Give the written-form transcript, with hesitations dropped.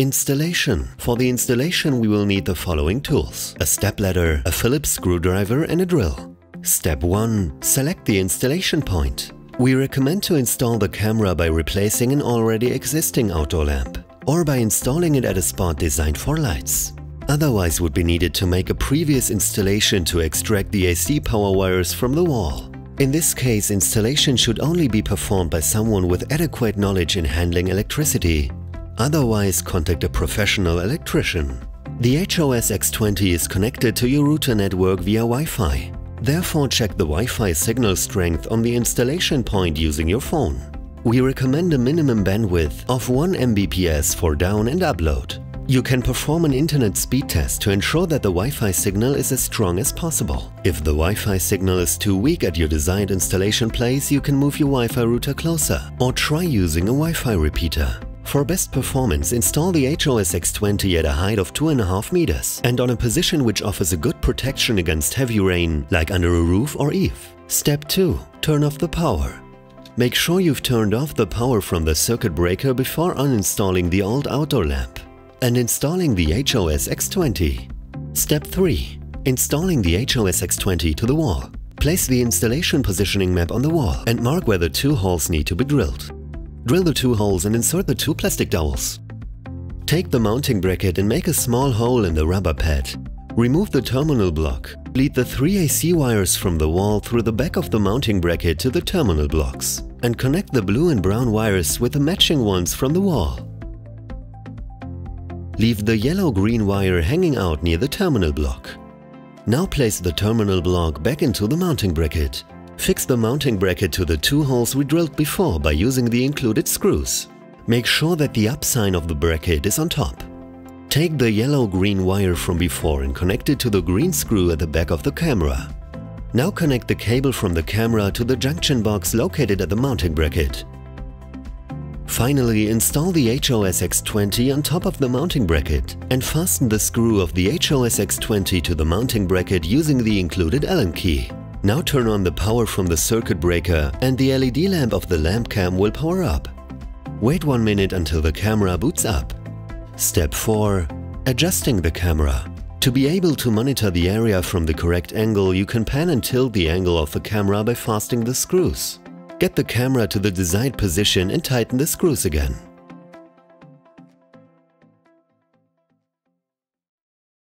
Installation. For the installation we will need the following tools: a stepladder, a Phillips screwdriver and a drill. Step 1. Select the installation point. We recommend to install the camera by replacing an already existing outdoor lamp, or by installing it at a spot designed for lights. Otherwise would be needed to make a previous installation to extract the AC power wires from the wall. In this case, installation should only be performed by someone with adequate knowledge in handling electricity. Otherwise, contact a professional electrician. The HOS-X20 is connected to your router network via Wi-Fi. Therefore, check the Wi-Fi signal strength on the installation point using your phone. We recommend a minimum bandwidth of 1 Mbps for down and upload. You can perform an internet speed test to ensure that the Wi-Fi signal is as strong as possible. If the Wi-Fi signal is too weak at your designed installation place, you can move your Wi-Fi router closer or try using a Wi-Fi repeater. For best performance, install the HOS-X20 at a height of 2.5 meters and on a position which offers a good protection against heavy rain, like under a roof or eave. Step 2. Turn off the power. Make sure you've turned off the power from the circuit breaker before uninstalling the old outdoor lamp and installing the HOS-X20. Step 3. Installing the HOS-X20 to the wall. Place the installation positioning map on the wall and mark where the 2 holes need to be drilled. Drill the 2 holes and insert the 2 plastic dowels. Take the mounting bracket and make a small hole in the rubber pad. Remove the terminal block. Lead the 3 AC wires from the wall through the back of the mounting bracket to the terminal blocks and connect the blue and brown wires with the matching ones from the wall. Leave the yellow-green wire hanging out near the terminal block. Now place the terminal block back into the mounting bracket. Fix the mounting bracket to the 2 holes we drilled before by using the included screws. Make sure that the up sign of the bracket is on top. Take the yellow-green wire from before and connect it to the green screw at the back of the camera. Now connect the cable from the camera to the junction box located at the mounting bracket. Finally, install the HOS-X20 on top of the mounting bracket and fasten the screw of the HOS-X20 to the mounting bracket using the included Allen key. Now turn on the power from the circuit breaker and the LED lamp of the LampCam will power up. Wait 1 minute until the camera boots up. Step 4. Adjusting the camera. To be able to monitor the area from the correct angle, you can pan and tilt the angle of the camera by fastening the screws. Get the camera to the desired position and tighten the screws again.